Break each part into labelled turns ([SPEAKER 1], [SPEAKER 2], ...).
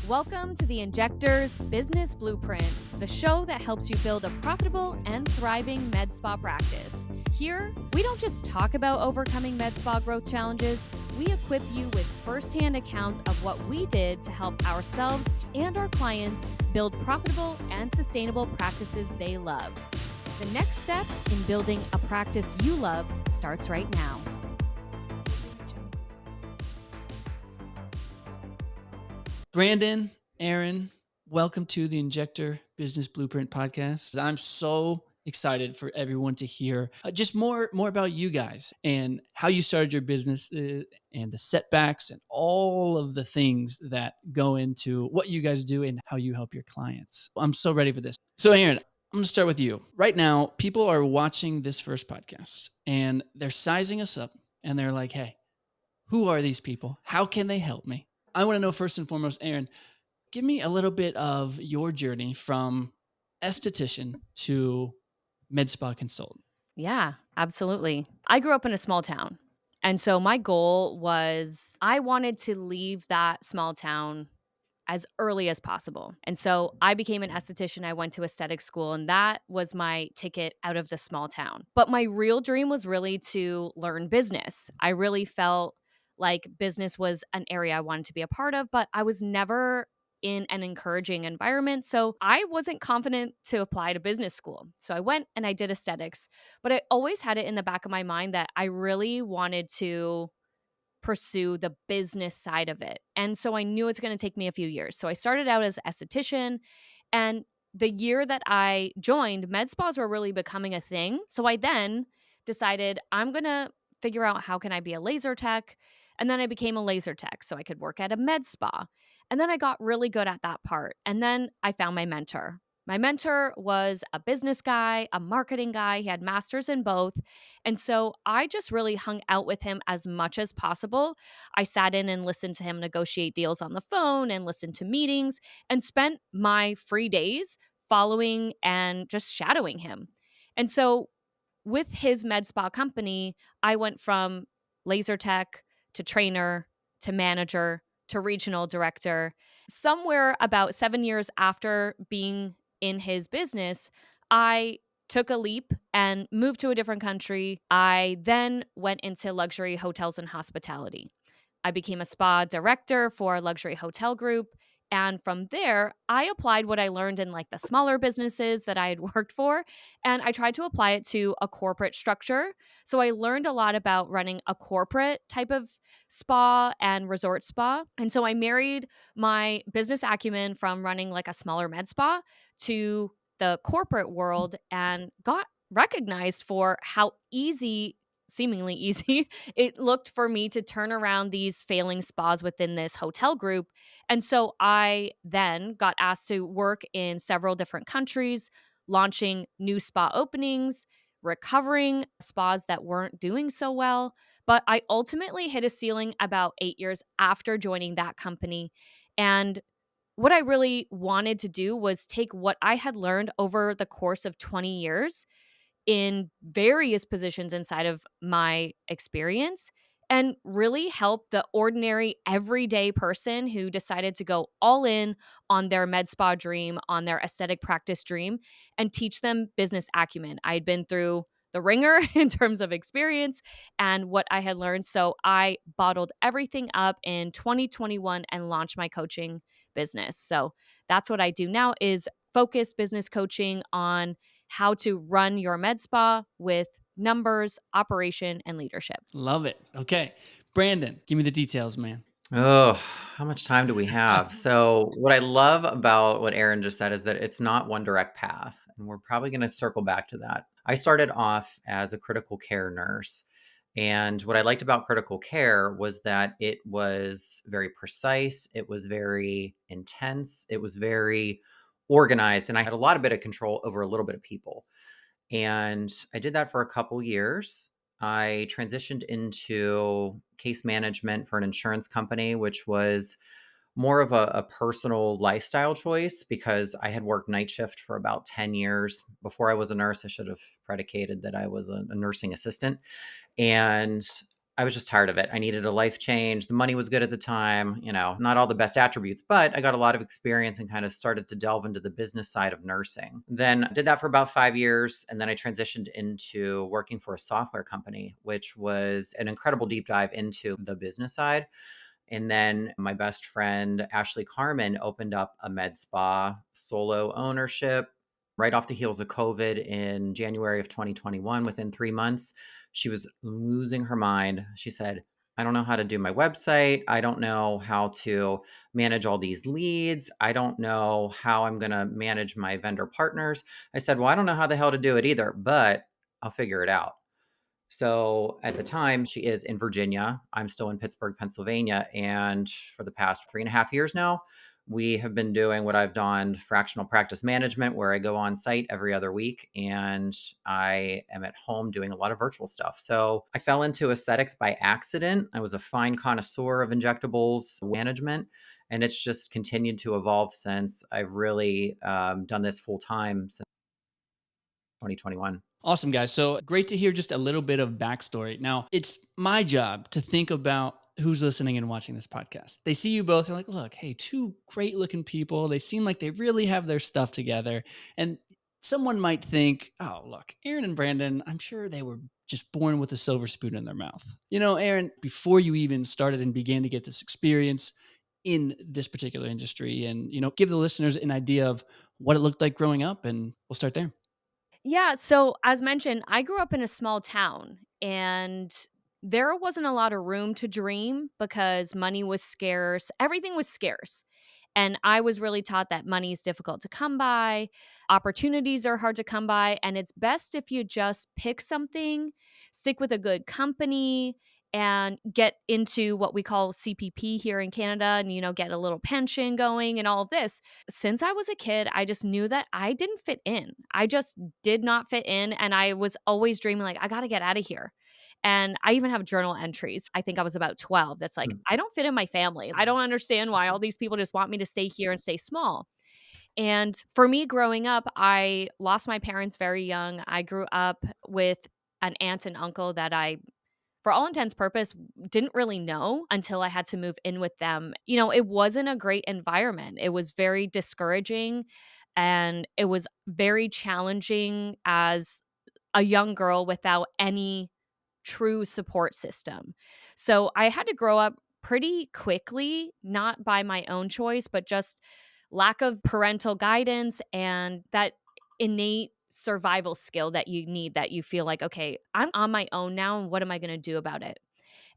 [SPEAKER 1] Welcome to the Injector's Business Blueprint, the show that helps you build a profitable and thriving MedSpa practice. Here, we don't just talk about overcoming MedSpa growth challenges, we equip you with firsthand accounts of what we did to help ourselves and our clients build profitable and sustainable practices they love. The next step in building a practice you love starts right now.
[SPEAKER 2] Brandon, Erin, welcome to the Injector Business Blueprint Podcast. I'm so excited for everyone to hear just more about you guys and how you started your business and the setbacks and all of the things that go into what you guys do and how you help your clients. I'm so ready for this. So Erin, I'm going to start with you. Right now, people are watching this first podcast and they're sizing us up and they're like, hey, who are these people? How can they help me? I want to know first and foremost, Erin, give me a little bit of your journey from esthetician to med spa consultant.
[SPEAKER 1] Yeah, absolutely. I grew up in a small town. And so my goal was I wanted to leave that small town as early as possible. And so I became an esthetician. I went to aesthetic school, and that was my ticket out of the small town. But my real dream was really to learn business. I really felt like business was an area I wanted to be a part of, but I was never in an encouraging environment. So I wasn't confident to apply to business school. So I went and I did aesthetics, but I always had it in the back of my mind that I really wanted to pursue the business side of it. And so I knew it's going to take me a few years. So I started out as an esthetician, and the year that I joined, med spas were really becoming a thing. So I then decided I'm going to figure out how can I be a laser tech, and then I became a laser tech so I could work at a med spa. And then I got really good at that part. And then I found my mentor. My mentor was a business guy, a marketing guy. He had masters in both. And so I just really hung out with him as much as possible. I sat in and listened to him negotiate deals on the phone and listened to meetings and spent my free days following and just shadowing him. And so with his med spa company, I went from laser tech to trainer to manager to regional director. Somewhere about 7 years after being in his business, I took a leap and moved to a different country. I then went into luxury hotels and hospitality. I became a spa director for a luxury hotel group. And from there, I applied what I learned in like the smaller businesses that I had worked for, and I tried to apply it to a corporate structure. So I learned a lot about running a corporate type of spa and resort spa. And so I married my business acumen from running like a smaller med spa to the corporate world and got recognized for how seemingly easy, it looked for me to turn around these failing spas within this hotel group. And so I then got asked to work in several different countries, launching new spa openings, recovering spas that weren't doing so well. But I ultimately hit a ceiling about 8 years after joining that company. And what I really wanted to do was take what I had learned over the course of 20 years in various positions inside of my experience and really help the ordinary everyday person who decided to go all in on their med spa dream, on their aesthetic practice dream, and teach them business acumen. I had been through the ringer in terms of experience and what I had learned. So I bottled everything up in 2021 and launched my coaching business. So that's what I do now is focus business coaching on how to run your med spa with numbers, operation, and leadership.
[SPEAKER 2] Love it. Okay. Brandon, give me the details, man.
[SPEAKER 3] Oh, how much time do we have? So, what I love about what Erin just said is that it's not one direct path. And we're probably going to circle back to that. I started off as a critical care nurse. And what I liked about critical care was that it was very precise, it was very intense, it was very organized, and I had a lot of bit of control over a little bit of people. And I did that for a couple years. I transitioned into case management for an insurance company, which was more of a personal lifestyle choice because I had worked night shift for about 10 years. Before I was a nurse, I should have predicated that I was a nursing assistant. And I was just tired of it. I needed a life change. The money was good at the time, not all the best attributes, but I got a lot of experience and kind of started to delve into the business side of nursing. Then I did that for about 5 years. And then I transitioned into working for a software company, which was an incredible deep dive into the business side. And then my best friend, Ashley Carmen, opened up a med spa solo ownership right off the heels of COVID in January of 2021. Within 3 months, she was losing her mind. She said, I don't know how to do my website. I don't know how to manage all these leads. I don't know how I'm going to manage my vendor partners. I said, well, I don't know how the hell to do it either, but I'll figure it out. So at the time, she is in Virginia. I'm still in Pittsburgh, Pennsylvania. And for the past 3.5 years now, we have been doing what I've done fractional practice management, where I go on site every other week and I am at home doing a lot of virtual stuff. So I fell into aesthetics by accident. I was a fine connoisseur of injectables management. And it's just continued to evolve since I've really done this full time since 2021.
[SPEAKER 2] Awesome, guys. So great to hear just a little bit of backstory. Now, it's my job to think about who's listening and watching this podcast. They see you both and like, look, hey, two great looking people. They seem like they really have their stuff together. And someone might think, oh, look, Erin and Brandon, I'm sure they were just born with a silver spoon in their mouth. Erin, before you even started and began to get this experience in this particular industry and, give the listeners an idea of what it looked like growing up, and we'll start there.
[SPEAKER 1] Yeah, so as mentioned, I grew up in a small town and there wasn't a lot of room to dream because money was scarce. Everything was scarce. And I was really taught that money is difficult to come by, opportunities are hard to come by, and it's best if you just pick something, stick with a good company, and get into what we call CPP here in Canada and, get a little pension going and all of this. Since I was a kid, I just knew that I didn't fit in. I just did not fit in. And I was always dreaming, like, I got to get out of here. And I even have journal entries. I think I was about 12. That's like, I don't fit in my family. I don't understand why all these people just want me to stay here and stay small. And for me growing up, I lost my parents very young. I grew up with an aunt and uncle that I, for all intents purpose, didn't really know until I had to move in with them. It wasn't a great environment. It was very discouraging and it was very challenging as a young girl without any true support system. So I had to grow up pretty quickly, not by my own choice, but just lack of parental guidance and that innate survival skill that you need, that you feel like, okay, I'm on my own now. And what am I going to do about it?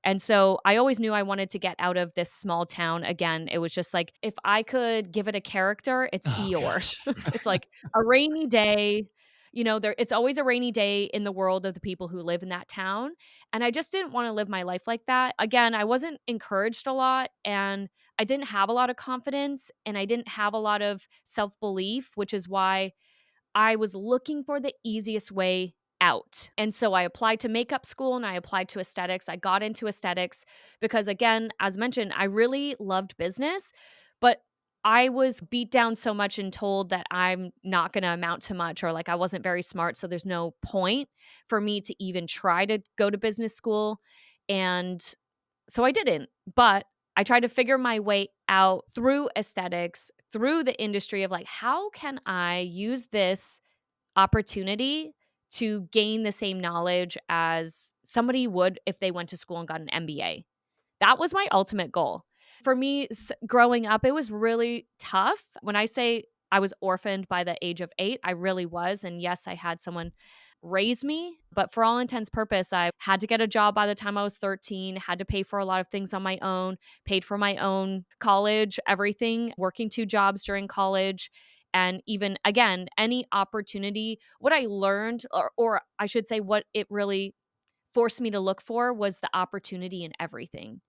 [SPEAKER 1] And so I always knew I wanted to get out of this small town. Again, it was just like, if I could give it a character, it's
[SPEAKER 2] Oh
[SPEAKER 1] Eeyore.
[SPEAKER 2] gosh.
[SPEAKER 1] It's like a rainy day. It's always a rainy day in the world of the people who live in that town. And I just didn't want to live my life like that. Again, I wasn't encouraged a lot and I didn't have a lot of confidence and I didn't have a lot of self belief, which is why I was looking for the easiest way out. And so I applied to makeup school and I applied to aesthetics. I got into aesthetics because, again, as mentioned, I really loved business, but I was beat down so much and told that I'm not going to amount to much, or like I wasn't very smart. So there's no point for me to even try to go to business school. And so I didn't, but I tried to figure my way out through aesthetics, through the industry of like, how can I use this opportunity to gain the same knowledge as somebody would if they went to school and got an MBA? That was my ultimate goal. For me, growing up, it was really tough. When I say I was orphaned by the age of 8, I really was. And yes, I had someone raise me, but for all intents purpose, I had to get a job by the time I was 13, had to pay for a lot of things on my own, paid for my own college, everything, working 2 jobs during college. And even again, any opportunity, what I learned, or I should say, what it really forced me to look for was the opportunity in everything.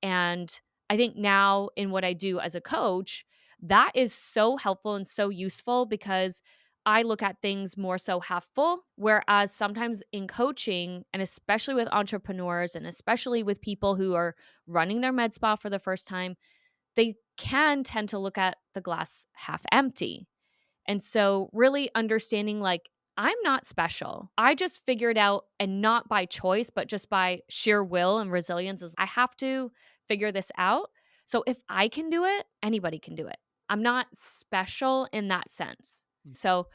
[SPEAKER 1] And I think now in what I do as a coach, that is so helpful and so useful because I look at things more so half full. Whereas sometimes in coaching, and especially with entrepreneurs and especially with people who are running their med spa for the first time, they can tend to look at the glass half empty. And so really understanding like I'm not special. I just figured out, and not by choice, but just by sheer will and resilience, is I have to figure this out. So if I can do it, anybody can do it. I'm not special in that sense.
[SPEAKER 2] Mm.
[SPEAKER 1] So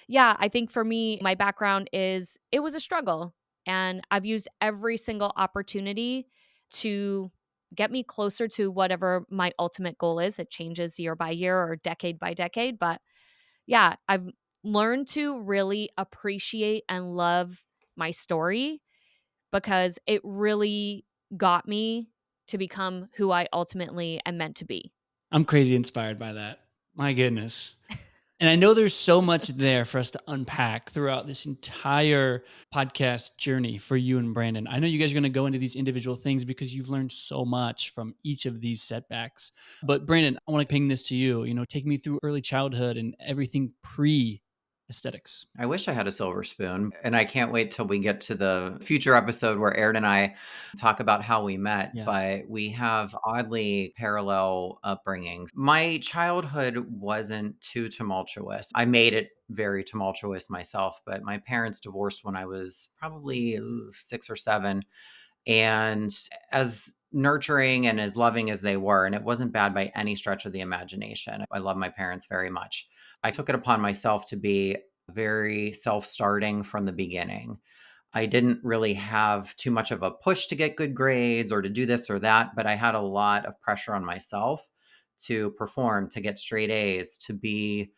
[SPEAKER 1] yeah, I think for me, my background is it was a struggle, and I've used every single opportunity to get me closer to whatever my ultimate goal is. It changes year by year or decade by decade, but yeah, I've learned to really appreciate and love my story because it really got me to become who I ultimately am meant to be.
[SPEAKER 2] I'm crazy inspired by that. My goodness. And I know there's so much there for us to unpack throughout this entire podcast journey for you and Brandon. I know you guys are going to go into these individual things because you've learned so much from each of these setbacks. But Brandon, I want to ping this to you. Take me through early childhood and everything pre aesthetics.
[SPEAKER 3] I wish I had a silver spoon, and I can't wait till we get to the future episode where Erin and I talk about how we met,
[SPEAKER 2] Yeah.
[SPEAKER 3] but we have oddly parallel upbringings. My childhood wasn't too tumultuous. I made it very tumultuous myself, but my parents divorced when I was probably 6 or 7. And as nurturing and as loving as they were, and it wasn't bad by any stretch of the imagination, I love my parents very much. I took it upon myself to be very self starting from the beginning. I didn't really have too much of a push to get good grades or to do this or that, but I had a lot of pressure on myself to perform, to get straight A's, to be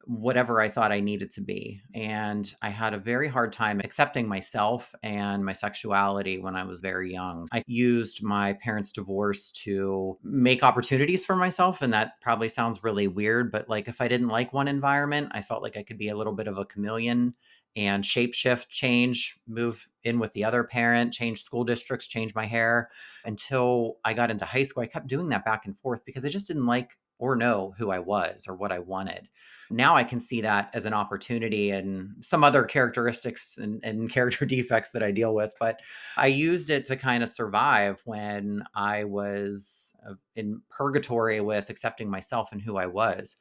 [SPEAKER 3] whatever I thought I needed to be. And I had a very hard time accepting myself and my sexuality when I was very young. I used my parents' divorce to make opportunities for myself. And that probably sounds really weird, but like if I didn't like one environment, I felt like I could be a little bit of a chameleon and shapeshift, change, move in with the other parent, change school districts, change my hair. Until I got into high school, I kept doing that back and forth because I just didn't like or know who I was or what I wanted. Now I can see that as an opportunity and some other characteristics and character defects that I deal with. But I used it to kind of survive when I was in purgatory with accepting myself and who I was.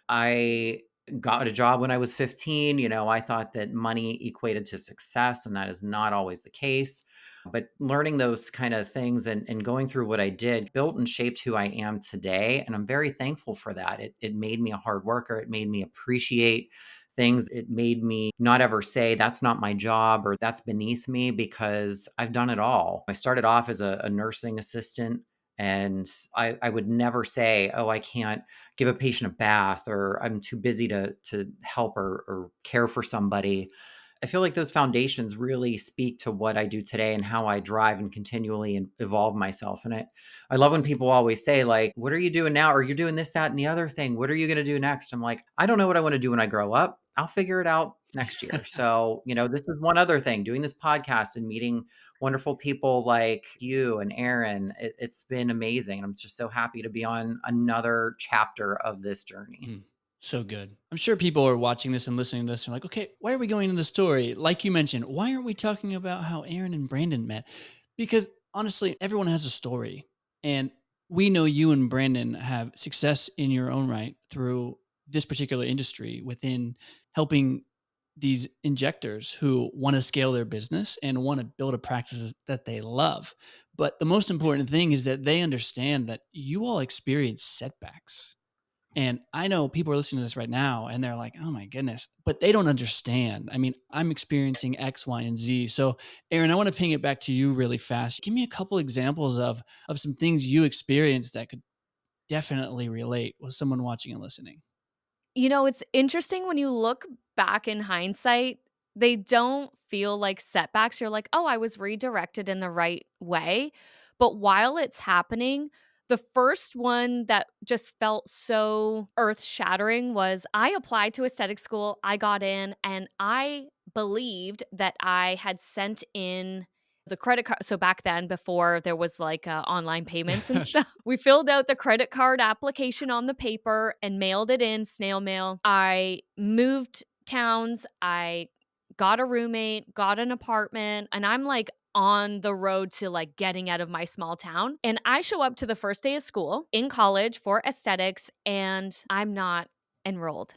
[SPEAKER 3] I got a job when I was 15. I thought that money equated to success, and that is not always the case. But learning those kind of things and going through what I did built and shaped who I am today. And I'm very thankful for that. It made me a hard worker. It made me appreciate things. It made me not ever say that's not my job or that's beneath me because I've done it all. I started off as a nursing assistant. And I would never say, oh, I can't give a patient a bath or I'm too busy to help or care for somebody. I feel like those foundations really speak to what I do today and how I drive and continually evolve myself. And I love when people always say, like, what are you doing now? Or you're doing this, that, and the other thing. What are you going to do next? I'm like, I don't know what I want to do when I grow up. I'll figure it out next year. So, this is one other thing, doing this podcast and meeting wonderful people like you and Erin. It's been amazing. I'm just so happy to be on another chapter of this journey.
[SPEAKER 2] Mm, so good. I'm sure people are watching this and listening to this and like, okay, why are we going into the story? Like you mentioned, why aren't we talking about how Aaron and Brandon met? Because honestly, everyone has a story. And we know you and Brandon have success in your own right through this particular industry within helping these injectors who want to scale their business and want to build a practice that they love. But the most important thing is that they understand that you all experience setbacks, and I know people are listening to this right now and they're like, oh my goodness, but they don't understand. I mean, I'm experiencing X, Y, and Z. So, Aaron, I want to ping it back to you really fast. Give me a couple examples of some things you experienced that could definitely relate with someone watching and listening.
[SPEAKER 1] It's interesting when you look back in hindsight, they don't feel like setbacks. You're like, "Oh, I was redirected in the right way." But while it's happening, the first one that just felt so earth-shattering was I applied to aesthetic school, I got in, and I believed that I had sent in the credit card. So back then, before there was like online payments and stuff, we filled out the credit card application on the paper and mailed it in snail mail. I moved towns. I got a roommate, got an apartment, and I'm like on the road to like getting out of my small town. And I show up to the first day of school in college for aesthetics, and I'm not enrolled.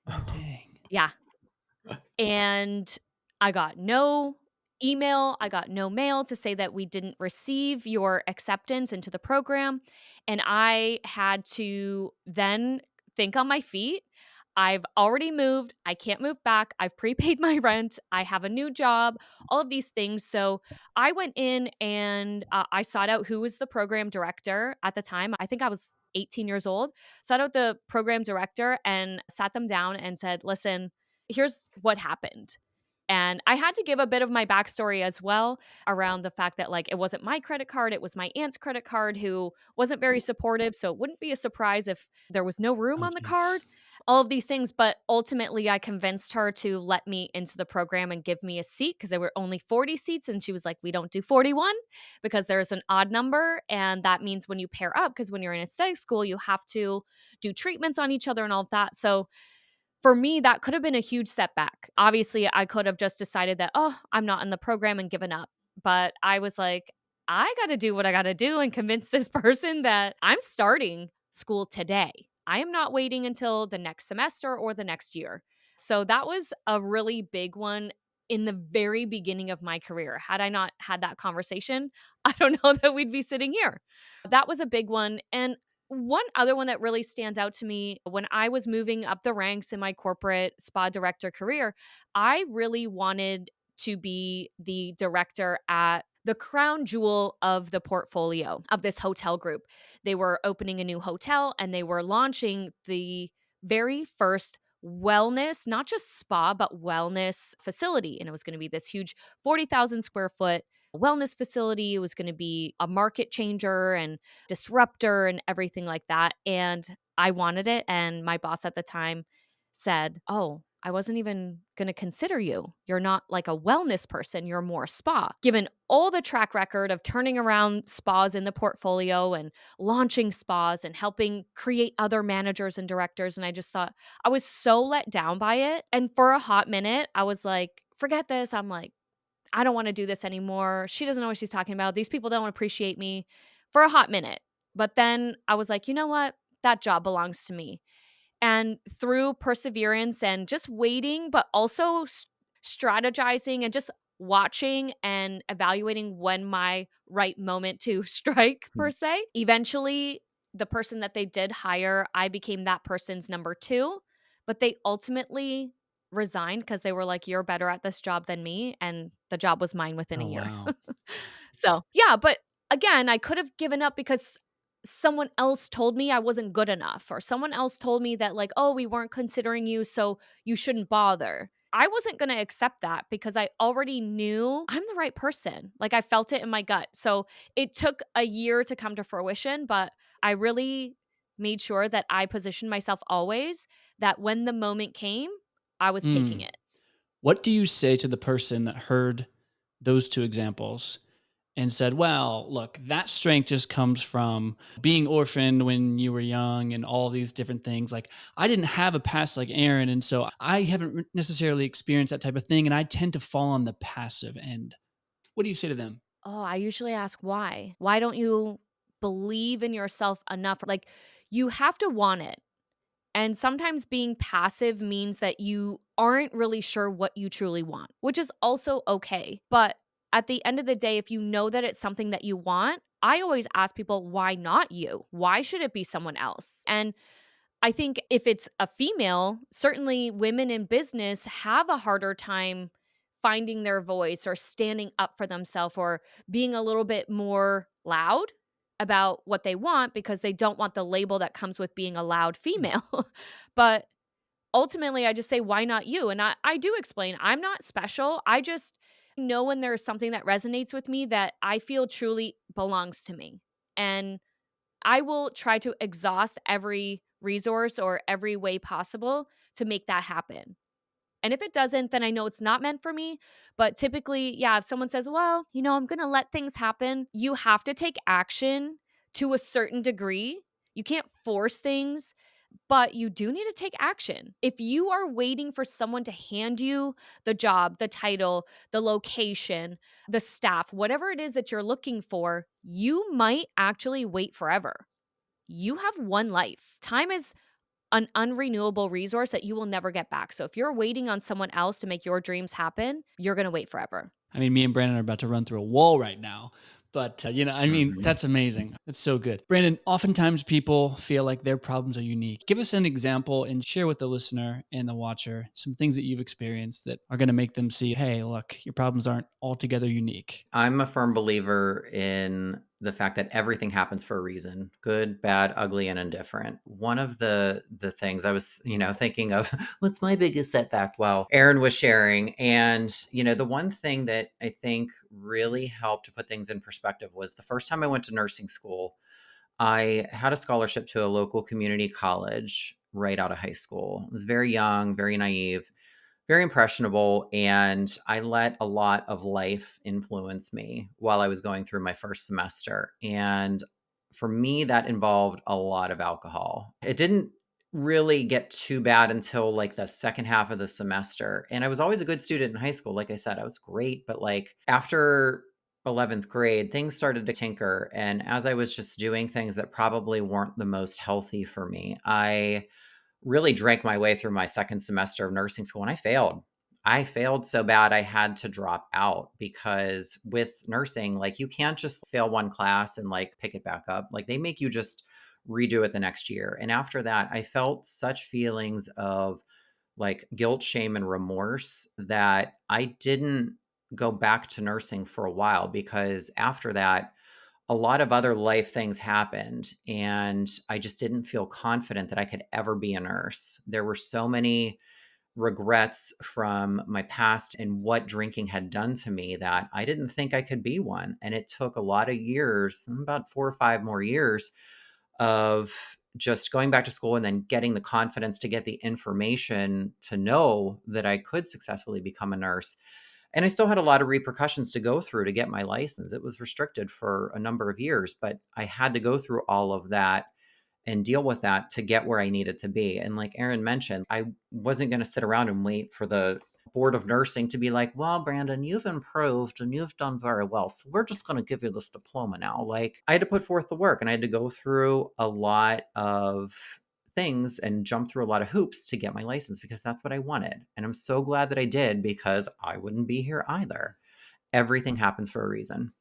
[SPEAKER 2] Oh, dang.
[SPEAKER 1] Yeah. And I got no email, I got no mail to say that we didn't receive your acceptance into the program, and I had to then think on my feet. I've already moved, I can't move back, I've prepaid my rent, I have a new job, all of these things, so I went in and, I sought out who was the program director at the time. I think I was 18 years old. Sought out the program director and sat them down and said, "Listen, here's what happened." And I had to give a bit of my backstory as well around the fact that, like, it wasn't my credit card, it was my aunt's credit card who wasn't very supportive, so it wouldn't be a surprise if there was no room
[SPEAKER 2] Oh,
[SPEAKER 1] on the
[SPEAKER 2] geez.
[SPEAKER 1] card, all of these things, but ultimately, I convinced her to let me into the program and give me a seat because there were only 40 seats, and she was like, "We don't do 41 because there's an odd number, and that means when you pair up, because when you're in aesthetic school, you have to do treatments on each other and all of that." So for me, that could have been a huge setback. Obviously, I could have just decided that, "Oh, I'm not in the program," and given up. But I was like, "I gotta do what I gotta do and convince this person that I'm starting school today. I am not waiting until the next semester or the next year." So that was a really big one in the very beginning of my career. Had I not had that conversation, I don't know that we'd be sitting here. That was a big one. And one other one that really stands out to me when I was moving up the ranks in my corporate spa director career, I really wanted to be the director at the crown jewel of the portfolio of this hotel group. They were opening a new hotel and they were launching the very first wellness, not just spa, but wellness facility. And it was going to be this huge 40,000 square foot wellness facility. It was going to be a market changer and disruptor and everything like that. And I wanted it. And my boss at the time said, "Oh, I wasn't even going to consider you. You're not like a wellness person. You're more spa." Given all the track record of turning around spas in the portfolio and launching spas and helping create other managers and directors. And I just thought I was so let down by it. And for a hot minute, I was like, forget this. I'm like, I don't wanna do this anymore. She doesn't know what she's talking about. These people don't appreciate me for a hot minute. But then I was like, "You know what? That job belongs to me." And through perseverance and just waiting, but also strategizing and just watching and evaluating when my right moment to strike, per se, eventually, the person that they did hire, I became that person's number 2, but they ultimately resigned because they were like, "You're better at this job than me," and the job was mine within a
[SPEAKER 2] Oh,
[SPEAKER 1] year.
[SPEAKER 2] wow.
[SPEAKER 1] So, yeah, but again, I could have given up because someone else told me I wasn't good enough, or someone else told me that, like, "Oh, we weren't considering you, so you shouldn't bother." I wasn't gonna accept that because I already knew I'm the right person. Like, I felt it in my gut. So, it took a year to come to fruition, but I really made sure that I positioned myself always that when the moment came, I was taking
[SPEAKER 2] Mm.
[SPEAKER 1] it.
[SPEAKER 2] What do you say to the person that heard those two examples and said, well, look, that strength just comes from being orphaned when you were young and all these different things. Like, I didn't have a past like Aaron. And so I haven't necessarily experienced that type of thing. And I tend to fall on the passive end. What do you say to them?
[SPEAKER 1] Oh, I usually ask why. Why don't you believe in yourself enough? Like, you have to want it. And sometimes being passive means that you aren't really sure what you truly want, which is also okay. But at the end of the day, if you know that it's something that you want, I always ask people, why not you? Why should it be someone else? And I think if it's a female, certainly women in business have a harder time finding their voice or standing up for themselves or being a little bit more loud about what they want because they don't want the label that comes with being a loud female. But ultimately, I just say, why not you? And I do explain, I'm not special. I just know when there's something that resonates with me that I feel truly belongs to me. And I will try to exhaust every resource or every way possible to make that happen. And if it doesn't, then I know it's not meant for me. But typically, yeah, if someone says, well, I'm going to let things happen, you have to take action to a certain degree. You can't force things, but you do need to take action. If you are waiting for someone to hand you the job, the title, the location, the staff, whatever it is that you're looking for, you might actually wait forever. You have one life. Time is an unrenewable resource that you will never get back. So if you're waiting on someone else to make your dreams happen, you're going to wait forever.
[SPEAKER 2] I mean, me and Brandon are about to run through a wall right now. But, I mean,
[SPEAKER 3] Mhm.
[SPEAKER 2] that's amazing. That's so good. Brandon, oftentimes people feel like their problems are unique. Give us an example and share with the listener and the watcher some things that you've experienced that are going to make them see, hey, look, your problems aren't altogether unique.
[SPEAKER 3] I'm a firm believer in the fact that everything happens for a reason, good, bad, ugly, and indifferent. One of the things I was, thinking of, what's my biggest setback while Erin was sharing. And, the one thing that I think really helped to put things in perspective was the first time I went to nursing school, I had a scholarship to a local community college right out of high school. I was very young, very naive, very impressionable, and I let a lot of life influence me while I was going through my first semester. And for me, that involved a lot of alcohol. It didn't really get too bad until like the second half of the semester. And I was always a good student in high school. Like I said, I was great. But like after 11th grade, things started to tinker. And as I was just doing things that probably weren't the most healthy for me, I really drank my way through my second semester of nursing school and I failed. I failed so bad I had to drop out because with nursing, like you can't just fail one class and like pick it back up. Like they make you just redo it the next year. And after that, I felt such feelings of like guilt, shame, and remorse that I didn't go back to nursing for a while because after that, a lot of other life things happened and I just didn't feel confident that I could ever be a nurse. There were so many regrets from my past and what drinking had done to me that I didn't think I could be one. And it took a lot of years, about 4 or 5 more years of just going back to school and then getting the confidence to get the information to know that I could successfully become a nurse. And I still had a lot of repercussions to go through to get my license. It was restricted for a number of years, but I had to go through all of that and deal with that to get where I needed to be. And like Erin mentioned, I wasn't going to sit around and wait for the board of nursing to be like, well, Brandon, you've improved and you've done very well. So we're just going to give you this diploma now. Like I had to put forth the work and I had to go through a lot of things and jump through a lot of hoops to get my license because that's what I wanted. And I'm so glad that I did because I wouldn't be here either. Everything happens for a reason.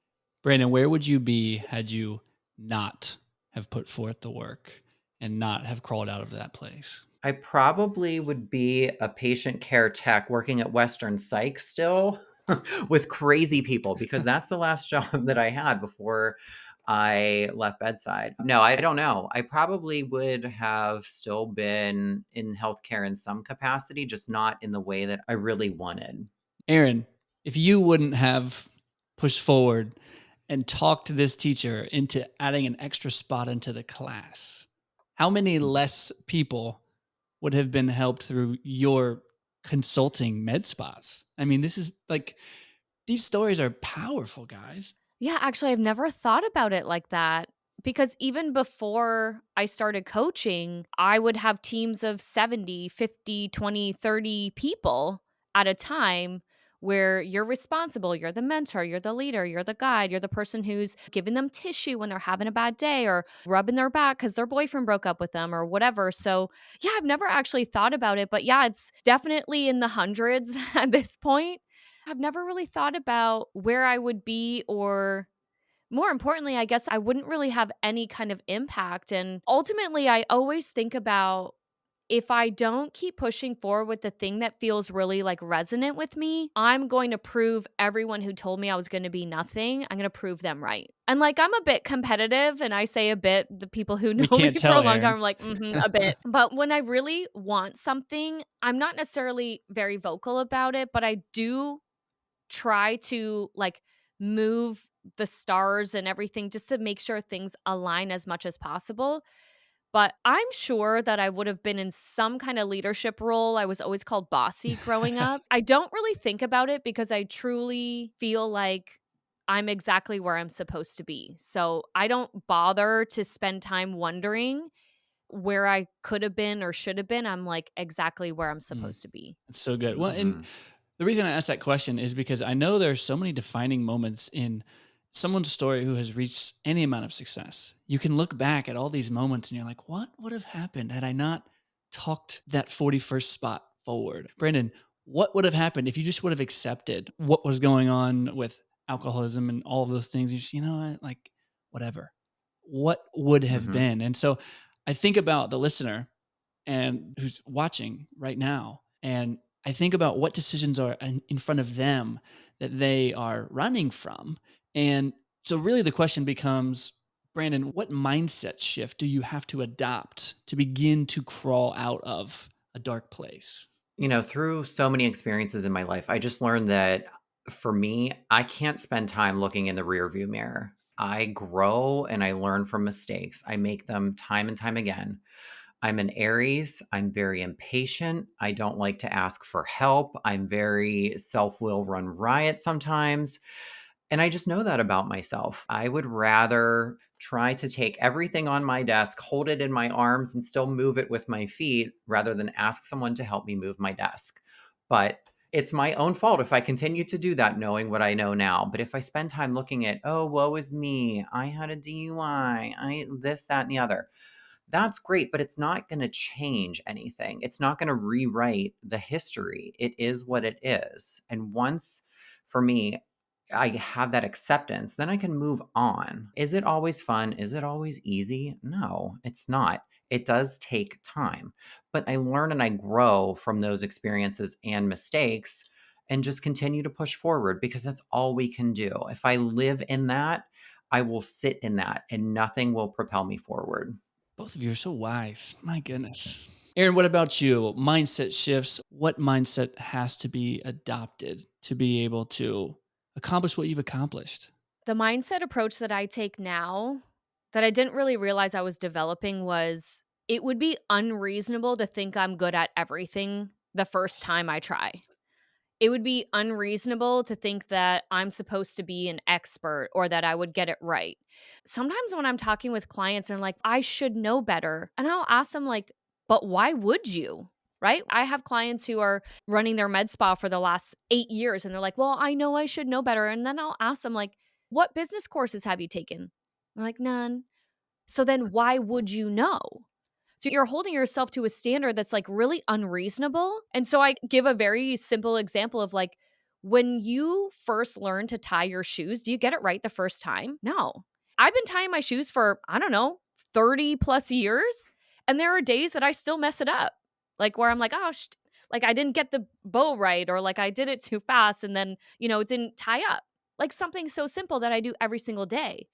[SPEAKER 2] Brandon, where would you be had you not have put forth the work and not have crawled out of that place?
[SPEAKER 3] I probably would be a patient care tech working at Western Psych still with crazy people because that's the last job that I had before I left bedside. No, I don't know. I probably would have still been in healthcare in some capacity, just not in the way that I really wanted.
[SPEAKER 2] Erin, if you wouldn't have pushed forward and talked to this teacher into adding an extra spot into the class, how many less people would have been helped through your consulting med spas? I mean, this is like, these stories are powerful, guys.
[SPEAKER 1] Yeah, actually, I've never thought about it like that because even before I started coaching, I would have teams of 70, 50, 20, 30 people at a time where you're responsible. You're the mentor, you're the leader, you're the guide, you're the person who's giving them tissue when they're having a bad day or rubbing their back because their boyfriend broke up with them or whatever. So, yeah, I've never actually thought about it, but yeah, it's definitely in the hundreds at this point. I've never really thought about where I would be, or more importantly, I guess I wouldn't really have any kind of impact. And ultimately, I always think about if I don't keep pushing forward with the thing that feels really like resonant with me, I'm going to prove everyone who told me I was going to be nothing, I'm going to prove them right. And like, I'm a bit competitive, and I say a bit, the people who
[SPEAKER 2] We
[SPEAKER 1] know me
[SPEAKER 2] can't
[SPEAKER 1] for a
[SPEAKER 2] tell,
[SPEAKER 1] long time
[SPEAKER 2] Erin.
[SPEAKER 1] are like, a bit. But when I really want something, I'm not necessarily very vocal about it, but I do try to like move the stars and everything just to make sure things align as much as possible. But I'm sure that I would have been in some kind of leadership role. I was always called bossy growing up. I don't really think about it because I truly feel like I'm exactly where I'm supposed to be. So I don't bother to spend time wondering where I could have been or should have been. I'm like exactly where I'm
[SPEAKER 2] Mm,
[SPEAKER 1] supposed to be.
[SPEAKER 2] that's so good. Well, and
[SPEAKER 3] Mhm.
[SPEAKER 2] the reason I asked that question is because I know there's so many defining moments in someone's story who has reached any amount of success. You can look back at all these moments and you're like, what would have happened had I not talked that 41st spot forward. Brandon, what would have happened if you just would have accepted what was going on with alcoholism and all of those things? You just, you know what, like, whatever. What would have
[SPEAKER 3] Mhm.
[SPEAKER 2] been? And so I think about the listener and who's watching right now. And I think about what decisions are in front of them that they are running from. And so really the question becomes, Brandon, what mindset shift do you have to adopt to begin to crawl out of a dark place?
[SPEAKER 3] Through so many experiences in my life, I just learned that for me, I can't spend time looking in the rearview mirror. I grow and I learn from mistakes. I make them time and time again. I'm an Aries. I'm very impatient. I don't like to ask for help. I'm very self will run riot sometimes. And I just know that about myself. I would rather try to take everything on my desk, hold it in my arms, and still move it with my feet rather than ask someone to help me move my desk. But it's my own fault if I continue to do that, knowing what I know now. But if I spend time looking at, oh, woe is me, I had a DUI, I this, that, and the other, that's great, but it's not going to change anything. It's not going to rewrite the history. It is what it is. And once, for me, I have that acceptance, then I can move on. Is it always fun? Is it always easy? No, it's not. It does take time, but I learn and I grow from those experiences and mistakes and just continue to push forward because that's all we can do. If I live in that, I will sit in that and nothing will propel me forward.
[SPEAKER 2] Both of you are so wise. My goodness. Aaron, what about you? Mindset shifts. What mindset has to be adopted to be able to accomplish what you've accomplished?
[SPEAKER 1] The mindset approach that I take now that I didn't really realize I was developing was it would be unreasonable to think I'm good at everything the first time I try. It would be unreasonable to think that I'm supposed to be an expert or that I would get it right. Sometimes when I'm talking with clients and they're like, I should know better. And I'll ask them, like, but why would you? Right? I have clients who are running their med spa for the last 8 years and they're like, well, I know I should know better. And then I'll ask them, like, what business courses have you taken? I'm like, none. So then why would you know? So you're holding yourself to a standard that's like really unreasonable. And so I give a very simple example of like when you first learn to tie your shoes, do you get it right the first time? No. I've been tying my shoes for, I don't know, 30 plus years. And there are days that I still mess it up. Like where I'm like, oh, like I didn't get the bow right or like I did it too fast and then, it didn't tie up. Like something so simple that I do every single day.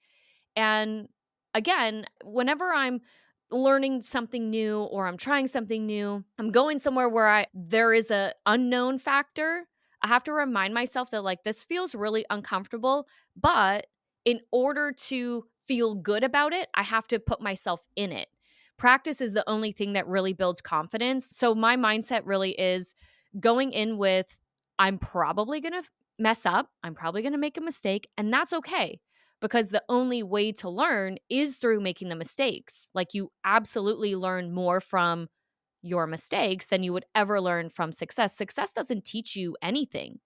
[SPEAKER 1] And again, whenever I'm learning something new or I'm trying something new, I'm going somewhere where there is a unknown factor, I have to remind myself that like this feels really uncomfortable, but in order to feel good about it, I have to put myself in it. Practice is the only thing that really builds confidence. So my mindset really is going in with I'm probably going to mess up, I'm probably going to make a mistake, and that's okay because the only way to learn is through making the mistakes. Like you absolutely learn more from your mistakes than you would ever learn from success. Success doesn't teach you anything.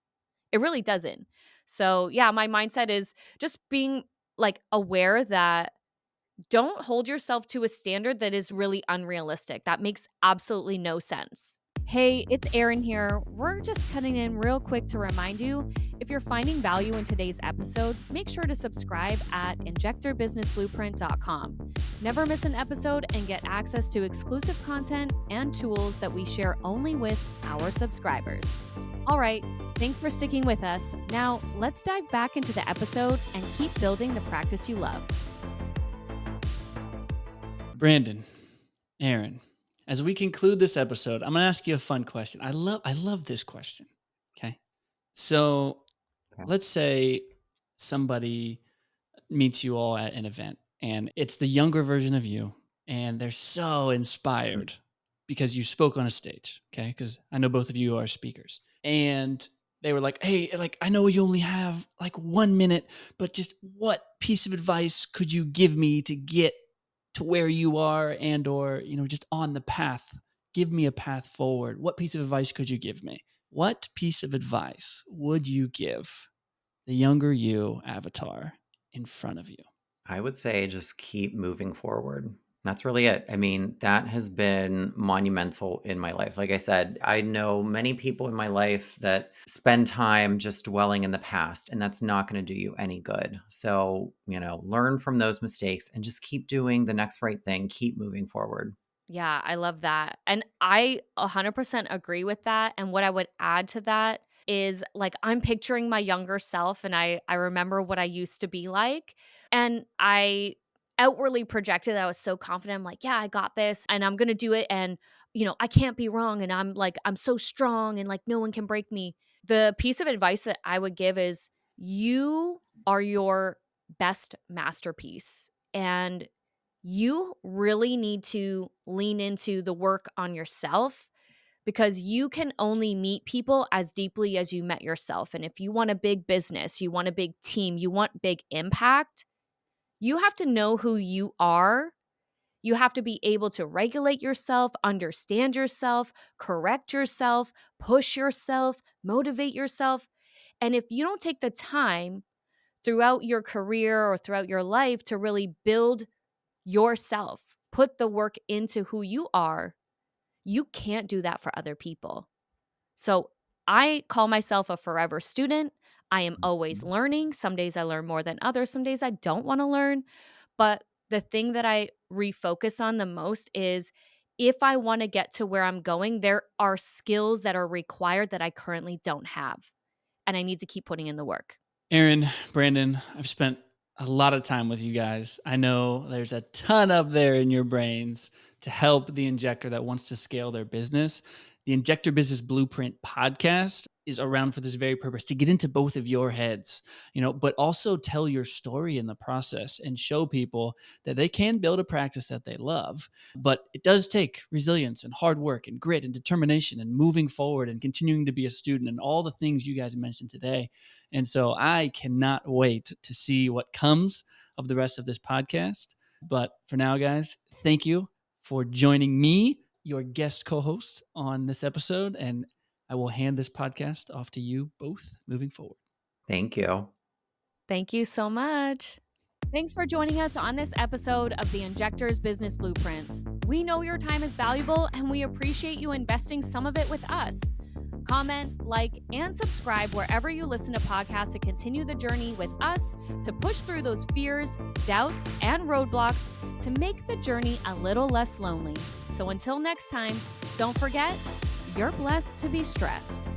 [SPEAKER 1] It really doesn't. So, yeah, my mindset is just being like aware that don't hold yourself to a standard that is really unrealistic. That makes absolutely no sense. Hey, it's Erin here. We're just cutting in real quick to remind you if you're finding value in today's episode, make sure to subscribe at injectorbusinessblueprint.com. Never miss an episode and get access to exclusive content and tools that we share only with our subscribers. All right, thanks for sticking with us. Now, let's dive back into the episode and keep building the practice you love.
[SPEAKER 2] Brandon, Aaron, as we conclude this episode, I'm going to ask you a fun question. I love this question. Okay. So
[SPEAKER 3] Okay.
[SPEAKER 2] let's say somebody meets you all at an event and it's the younger version of you and they're so inspired because you spoke on a stage. Okay. Because I know both of you are speakers. And they were like, hey, like, I know you only have like 1 minute, but just what piece of advice could you give me to get to where you are and or just on the path? Give me a path forward. What piece of advice could you give me? What piece of advice would you give the younger you avatar in front of you?
[SPEAKER 3] I would say just keep moving forward. That's really it. I mean, that has been monumental in my life. Like I said, I know many people in my life that spend time just dwelling in the past, and that's not going to do you any good. So, learn from those mistakes and just keep doing the next right thing, keep moving forward.
[SPEAKER 1] Yeah, I love that. And I 100% agree with that. And what I would add to that is like I'm picturing my younger self and I remember what I used to be like. And I outwardly projected that I was so confident. I'm like, yeah, I got this and I'm gonna do it. And I can't be wrong. And I'm so strong and like no one can break me. The piece of advice that I would give is you are your best masterpiece. And you really need to lean into the work on yourself because you can only meet people as deeply as you met yourself. And if you want a big business, you want a big team, you want big impact, you have to know who you are. You have to be able to regulate yourself, understand yourself, correct yourself, push yourself, motivate yourself. And if you don't take the time throughout your career or throughout your life to really build yourself, put the work into who you are, you can't do that for other people. So I call myself a forever student. I am always
[SPEAKER 3] Mhm.
[SPEAKER 1] learning. Some days I learn more than others. Some days I don't want to learn. But the thing that I refocus on the most is if I want to get to where I'm going, there are skills that are required that I currently don't have. And I need to keep putting in the work.
[SPEAKER 2] Erin, Brandon, I've spent a lot of time with you guys. I know there's a ton up there in your brains to help the injector that wants to scale their business. The Injector Business Blueprint podcast is around for this very purpose to get into both of your heads, but also tell your story in the process and show people that they can build a practice that they love. But it does take resilience and hard work and grit and determination and moving forward and continuing to be a student and all the things you guys mentioned today. And so I cannot wait to see what comes of the rest of this podcast. But for now, guys, thank you for joining me, your guest co host on this episode. And I will hand this podcast off to you both moving forward.
[SPEAKER 3] Thank you.
[SPEAKER 1] Thank you so much. Thanks for joining us on this episode of the Injector's Business Blueprint. We know your time is valuable and we appreciate you investing some of it with us. Comment, like, and subscribe wherever you listen to podcasts to continue the journey with us to push through those fears, doubts, and roadblocks to make the journey a little less lonely. So until next time, don't forget, you're blessed to be stressed.